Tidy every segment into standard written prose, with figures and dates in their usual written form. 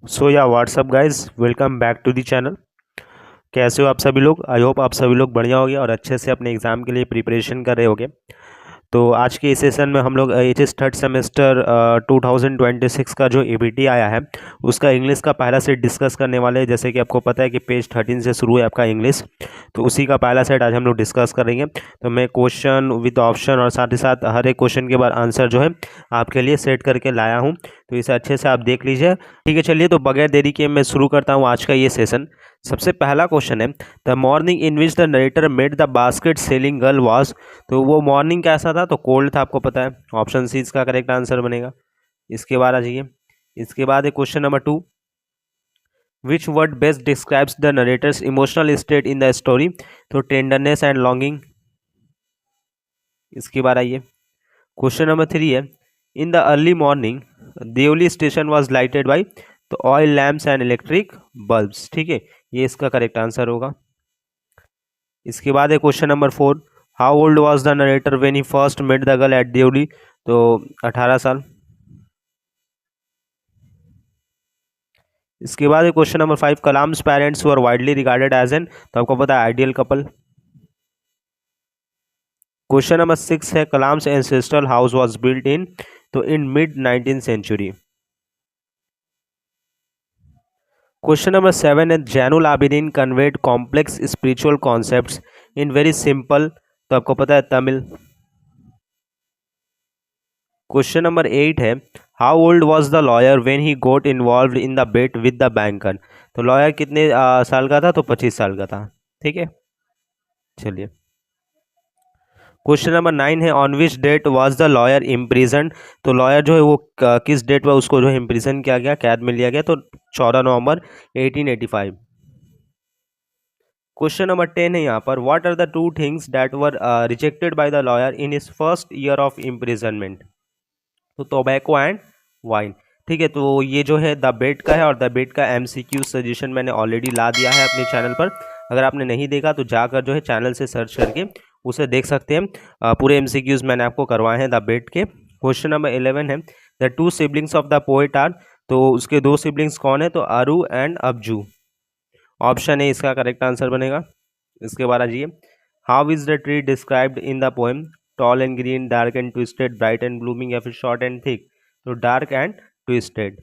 So yeah what's up guys, welcome back to the channel. कैसे हो आप सभी लोग? आई होप आप सभी लोग बढ़िया होंगे और अच्छे से अपने एग्ज़ाम के लिए प्रिपरेशन कर रहे होंगे। तो आज के इस सेशन में हम लोग एच एस थर्ड सेमेस्टर 2026 का जो एबीटी आया है उसका इंग्लिश का पहला सेट डिस्कस करने वाले हैं। जैसे कि आपको पता है कि पेज 13 से शुरू है आपका इंग्लिश, तो उसी का पहला सेट आज हम लोग डिस्कस करेंगे। तो मैं क्वेश्चन विद ऑप्शन और साथ ही साथ हर एक क्वेश्चन के बाद आंसर जो है आपके लिए सेट करके लाया हूँ, तो इसे अच्छे से आप देख लीजिए। ठीक है, चलिए तो बगैर देरी के मैं शुरू करता हूँ आज का ये सेशन। सबसे पहला क्वेश्चन है, the morning in which the narrator made the basket selling girl was. तो वो मॉर्निंग कैसा था? तो कोल्ड था, आपको पता है। ऑप्शन सी इसका करेक्ट आंसर बनेगा। इसके बाद आ जाइए, इसके बाद है question number 2, which word best describes the narrator's emotional state in the story. तो टेंडरनेस एंड लॉन्गिंग। इसके बाद आइए, क्वेश्चन नंबर 3 है, in the early morning Deoli station was lighted by. तो oil lamps and electric bulbs. ठीक है, ये इसका करेक्ट आंसर होगा। इसके बाद है question number 4, how old was the narrator when he first met the girl at Deoli. तो 18 साल। इसके बाद है question number 5, Kalam's parents were widely regarded as an. तो आपको पता है आइडियल कपल। क्वेश्चन नंबर 6 है, Kalam's ancestral house was built in. तो in mid 19th century. Question number 7 है, Zainul Abideen conveyed complex spiritual concepts in very simple. तो आपको पता है तमिल। क्वेश्चन नंबर 8 है, how old was the lawyer when he got involved in the bet with the banker. तो lawyer कितने साल का था? तो 25 साल का था। ठीक है, चलिए। क्वेश्चन नंबर 9 है, on which date was the lawyer imprison. तो लॉयर जो है वो किस डेट पर उसको जो है इम्प्रिजन किया गया, कैद में लिया गया। तो 14 नवंबर 1885। क्वेश्चन नंबर 10 है यहाँ पर, what are the two things that were rejected by the lawyer in his first year of imprisonment. तो टोबैको एंड वाइन। ठीक है, तो ये जो है द बेट का है और द बेट का एमसीक्यू सजेशन मैंने ऑलरेडी ला दिया है अपने चैनल पर। अगर आपने नहीं देखा तो जाकर जो है चैनल से सर्च करके उसे देख सकते हैं। पूरे एमसीक्यूज मैंने आपको करवाए हैं द बेट के। क्वेश्चन नंबर 11 है, the two siblings of the poet are. तो उसके दो सिबलिंग्स कौन है? तो अरु एंड अबजू। ऑप्शन ए इसका करेक्ट आंसर बनेगा। इसके बाद आ जाइए, how is the tree described in the poem. Tall and green, dark and twisted, bright and blooming, या फिर शॉर्ट एंड थिक। तो डार्क एंड ट्विस्टेड।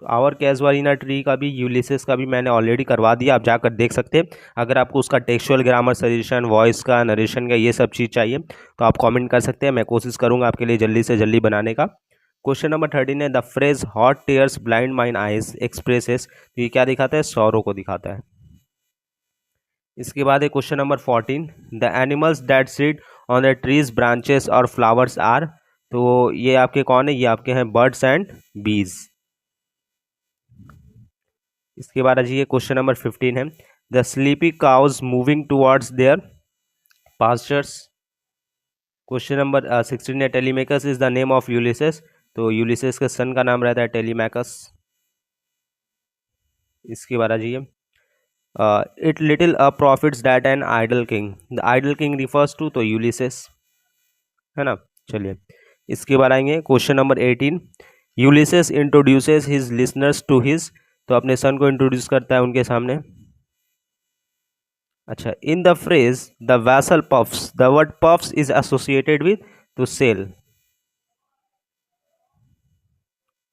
तो आवर कैजुअलिना ट्री का भी, यूलिसेस का भी मैंने ऑलरेडी करवा दिया, आप जाकर देख सकते हैं। अगर आपको उसका टेक्सचुअल ग्रामर सजेशन, वॉइस का, नरेशन का, ये सब चीज़ चाहिए तो आप कमेंट कर सकते हैं। मैं कोशिश करूंगा आपके लिए जल्दी से जल्दी बनाने का। क्वेश्चन नंबर 13 है, the phrase hot tears blind mine eyes expresses. तो ये क्या दिखाता है? सौरों को दिखाता है। इसके बाद है question number 14, the animals that seed on the trees branches और फ्लावर्स आर। तो ये आपके कौन है? ये आपके हैं बर्ड्स एंड बीज। इसके बाद आइए, क्वेश्चन नंबर 15 है, the sleepy cows moving towards their pastures. Question number 16 है, Telemachus is the name of Ulysses. तो यूलिसेस के सन का नाम रहता है टेलीमेकस। इसके बाद आइए, it little a profits that an idle king. The idle king refers to, तो यूलिसेस है ना। चलिए, इसके बाद आएंगे question number 18, Ulysses introduces his listeners to his. तो अपने सन को इंट्रोड्यूस करता है उनके सामने। अच्छा, in the phrase the vessel puffs, the word puffs is associated with to sail.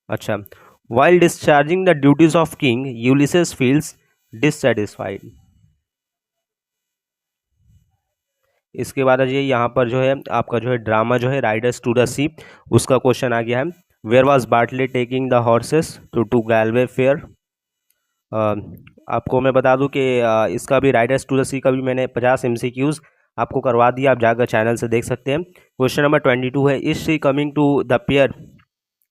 अच्छा, while discharging the duties of king Ulysses feels dissatisfied. इसके बाद ये यहाँ पर जो है आपका जो है ड्रामा जो है राइडर्स टू द सी, उसका क्वेश्चन आ गया है, where was Bartley taking the horses to Galway fair. आपको मैं बता दूं कि इसका भी राइडर्स टू द सी का भी मैंने 50 एमसीक्यूज आपको करवा दिया, आप जाकर चैनल से देख सकते हैं। क्वेश्चन नंबर 22 है, is she coming to the pier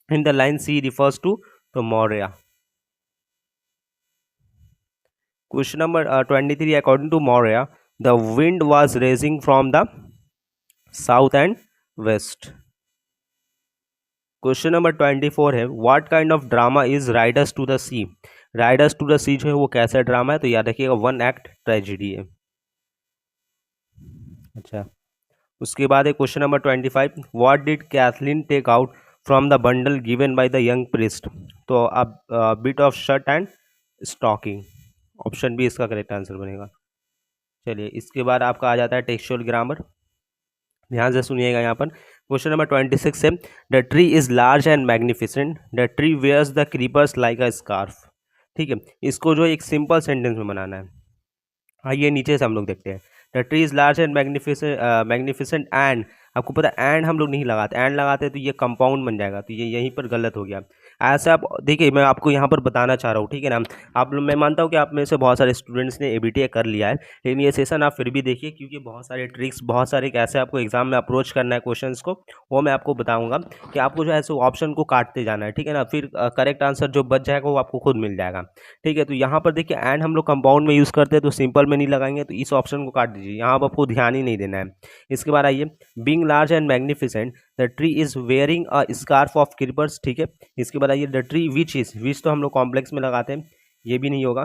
in the line sea refers to. तो Maurya. Question number 23, according to Maurya the wind was raging from the south and west. Question number 24 है, what kind of drama is Riders to the sea. Riders to the sea जो है वो कैसा drama है? तो याद रखिएगा one act tragedy है। अच्छा, उसके बाद है question number 25, what did Kathleen take out from the bundle given by the young priest, तो अब bit of shirt and stocking, option B इसका करेक्ट आंसर बनेगा। चलिए इसके बाद आपका आ जाता है टेक्सचुअल ग्रामर, ध्यान से सुनिएगा। यहाँ पर क्वेश्चन नंबर 26 है, the tree is large and magnificent, the tree wears the creepers like a scarf. ठीक है, इसको जो एक सिंपल सेंटेंस में बनाना है। आइए नीचे से हम लोग देखते हैं। The tree is large and magnificent and, आपको पता है एंड हम लोग नहीं लगाते, एंड लगाते तो ये कंपाउंड बन जाएगा, तो ये यहीं पर गलत हो गया। ऐसे आप देखिए, मैं आपको यहाँ पर बताना चाह रहा हूँ, ठीक है ना। आप लोग, मैं मानता हूँ कि आप में से बहुत सारे स्टूडेंट्स ने एबीटीए कर लिया है, लेकिन ये सेशन आप फिर भी देखिए, क्योंकि बहुत सारे ट्रिक्स, बहुत सारे कैसे आपको एग्जाम में अप्रोच करना है क्वेश्चंस को, वो मैं आपको बताऊंगा कि आपको जो है सो ऑप्शन को काटते जाना है, ठीक है ना। फिर करेक्ट आंसर जो बच जाएगा वो आपको खुद मिल जाएगा, ठीक है। तो यहाँ पर देखिए एंड हम लोग कंपाउंड में यूज़ करते हैं, तो सिंपल में नहीं लगाएंगे, तो इस ऑप्शन को काट दीजिए, यहाँ पर आपको ध्यान ही नहीं देना है। इसके बाद आइए, being large and magnificent the tree is wearing a scarf of creepers, ठीक है। इसके बाद आइए, द ट्री विच इज, विच तो हम लोग कॉम्प्लेक्स में लगाते हैं, ये भी नहीं होगा।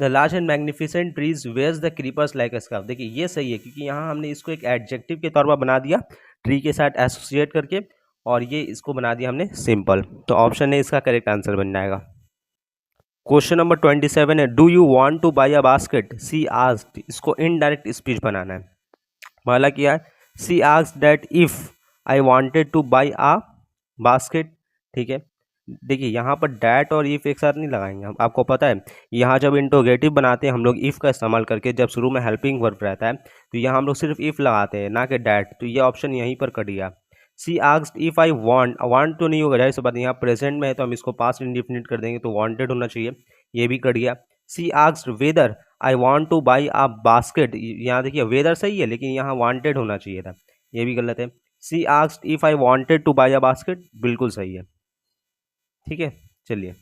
The large and magnificent trees wears the creepers like a scarf, देखिए ये सही है, क्योंकि यहाँ हमने इसको एक एडजेक्टिव के तौर पर बना दिया ट्री के साथ एसोसिएट करके, और ये इसको बना दिया हमने सिंपल, तो ऑप्शन ए इसका करेक्ट आंसर बन जाएगा। क्वेश्चन नंबर 27 है, do you want to buy a basket, she asked, इसको इनडायरेक्ट स्पीच बनाना है। पहला क्या है, she asked that if I wanted to buy a basket, ठीक है। देखिए यहाँ पर डैट और इफ एक साथ नहीं लगाएंगे हम, आपको पता है यहाँ जब इंट्रोगेटिव बनाते हैं हम लोग इफ का इस्तेमाल करके, जब शुरू में हेल्पिंग वर्ब रहता है तो यहाँ हम लोग सिर्फ इफ लगाते हैं, ना कि डैट, तो ये ऑप्शन यहीं पर कट गया। She asked if I want तो नहीं होगा, जाहिर सी बात, यहाँ प्रेजेंट में है तो हम इसको पास्ट इंडिफिनिट कर देंगे, तो वांटेड होना चाहिए, ये भी कट गया। She asked whether I want to buy a basket, यहाँ देखिए वेदर सही है, लेकिन यहाँ वांटेड होना चाहिए था, ये भी गलत है। She asked if I wanted to buy a basket, बिल्कुल सही है, ठीक है। चलिए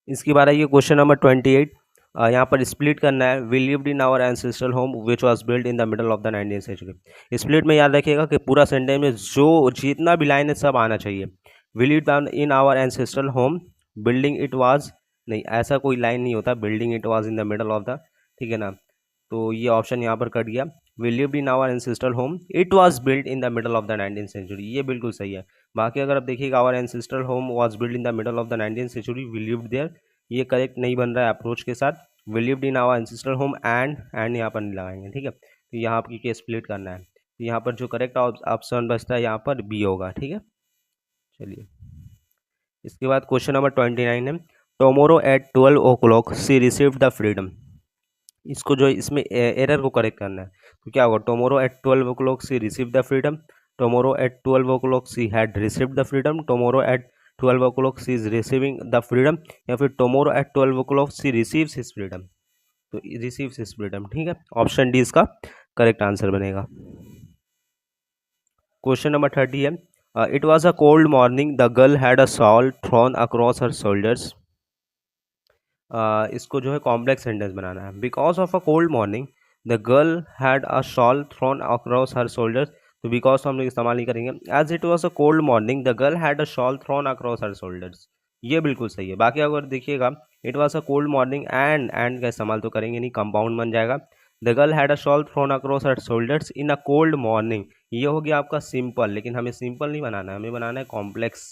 इसके बाद आइए, क्वेश्चन नंबर 28, यहाँ पर स्प्लिट करना है। We lived in our ancestral home which was built in the middle of the 19th century. Split में याद रखिएगा कि पूरा सेंटेंस में जो जितना भी लाइन है सब आना चाहिए। We lived in our ancestral home, building it was, नहीं ऐसा कोई लाइन नहीं होता, building it was in the middle of the, ठीक है ना, तो ये ऑप्शन यहाँ पर कट गया। We lived in our ancestral home, it was built in the middle of the 19th century, ये बिल्कुल सही है। बाकी अगर आप देखिएगा, our ancestral home was built in the middle of the 19th century, we lived there, ये correct नहीं बन रहा है अप्रोच के साथ। We lived in our ancestral home and यहाँ पर नहीं लगाएंगे, ठीक है। तो यहाँ आपकी के स्प्लिट करना है, तो यहाँ पर जो करेक्ट ऑप्शन बचता है यहाँ पर बी होगा, ठीक है। चलिए इसके बाद क्वेश्चन नंबर 29 है, tomorrow at 12 o'clock she received the freedom. इसको जो इसमें एरर को करेक्ट करना है, तो क्या होगा, tomorrow at 12 o'clock she receive the freedom, tomorrow at 12 o'clock she had received the freedom, tomorrow at 12 o'clock she is receiving the freedom, या फिर tomorrow at 12 o'clock she receives his freedom, तो receives his freedom, ठीक है। Option D इसका correct answer बनेगा। Question number 30 है, it was a cold morning the girl had a shawl thrown across her shoulders. इसको जो है कॉम्प्लेक्स सेंटेंस बनाना है। Because of a cold morning the girl had a shawl thrown across her shoulders, तो because हम लोग इस्तेमाल नहीं करेंगे। As it was a cold morning the girl had a shawl thrown across her shoulders, ये बिल्कुल सही है। बाकी अगर देखिएगा, it was a cold morning and का इस्तेमाल तो करेंगे नहीं, कंपाउंड बन जाएगा। The girl had a shawl thrown across her shoulders in a cold morning, ये हो गया आपका सिंपल, लेकिन हमें सिंपल नहीं बनाना है, हमें बनाना है कॉम्प्लेक्स,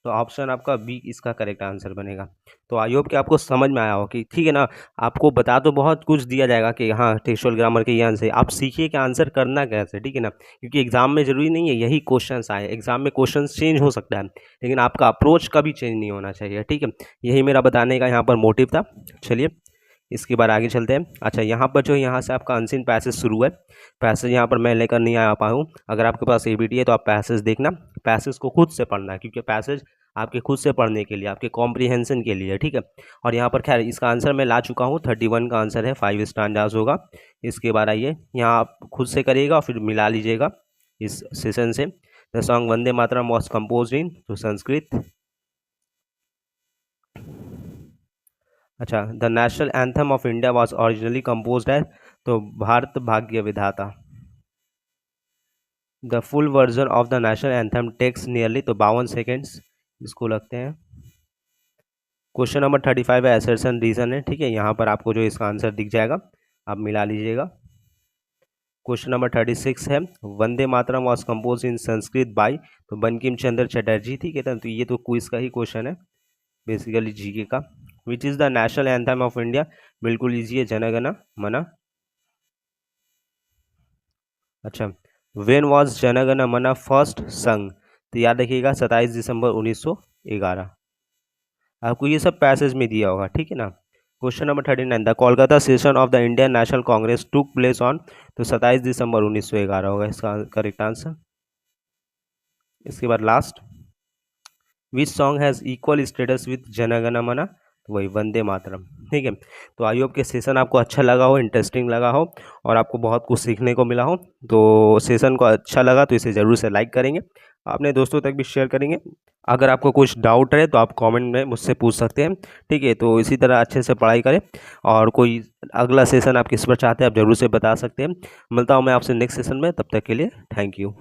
तो ऑप्शन आपका बी इसका करेक्ट आंसर बनेगा। तो आई होप कि आपको समझ में आया हो कि ठीक है ना, आपको बता तो बहुत कुछ दिया जाएगा कि हाँ टेक्सुअल ग्रामर के ये आंसर, आप सीखिए कि आंसर करना कैसे, ठीक है ना, क्योंकि एग्जाम में जरूरी नहीं है यही क्वेश्चंस आए, एग्जाम में क्वेश्चंस चेंज हो सकता है, लेकिन आपका अप्रोच कभी चेंज नहीं होना चाहिए, ठीक है। यही मेरा बताने का यहाँ पर मोटिव था। चलिए इसके बाद आगे चलते हैं। अच्छा यहाँ पर जो यहाँ से आपका अनसीन पैसेज शुरू है, पैसेज यहाँ पर मैं लेकर नहीं आ पाया हूँ, अगर आपके पास एबीटी है तो आप पैसेज देखना, पैसेज को खुद से पढ़ना है, क्योंकि पैसेज आपके खुद से पढ़ने के लिए, आपके कॉम्प्रिहेंशन के लिए, ठीक है। और यहाँ पर खैर इसका आंसर मैं ला चुका हूँ, 31 का आंसर है, 5 स्टैंजास होगा। इसके बाद आइए यहाँ आप खुद से करिएगा और फिर मिला लीजिएगा इस सेशन से। The song Vande Mataram was compose in तो संस्कृत। अच्छा, the national anthem of India was originally compose as, तो Bharat Bhagya Vidhata. The full version of the national anthem takes nearly, तो 52 सेकेंड्स इसको लगते हैं। क्वेश्चन नंबर 35 है, असर्शन रीजन है, ठीक है। यहाँ पर आपको जो इसका आंसर दिख जाएगा, आप मिला लीजिएगा। क्वेश्चन नंबर 36 है, Vande Mataram was compose in Sanskrit by, तो बंकिम चंद्र चटर्जी। ठीक है, तो ये तो क्विज का ही क्वेश्चन है, बेसिकली जीके का। Which is the national anthem of India, बिल्कुल ईजी है, जन गण मन। अच्छा, वेन वॉज जन गण मन फर्स्ट संग, तो याद रखिएगा 27 दिसंबर 1911। आपको ये सब पैसेज में दिया होगा, ठीक है ना। Question number 39, the Kolkata session of the Indian national Congress took place on, तो 27 दिसंबर 1911 होगा इसका करेक्ट आंसर। इसके बाद last, which song has equal status with Jana Gana मन, तो वही वंदे मातरम। ठीक है, तो आई होप के सेशन आपको अच्छा लगा हो, इंटरेस्टिंग लगा हो और आपको बहुत कुछ सीखने को मिला हो। तो सेशन को अच्छा लगा तो इसे ज़रूर से लाइक करेंगे, अपने दोस्तों तक भी शेयर करेंगे। अगर आपको कुछ डाउट है तो आप कमेंट में मुझसे पूछ सकते हैं। ठीक है, तो इसी तरह अच्छे से पढ़ाई करें और कोई अगला सेशन आप किस पर चाहते हैं आप ज़रूर से बता सकते हैं। मिलता हूँ मैं आपसे नेक्स्ट सेशन में, तब तक के लिए थैंक यू।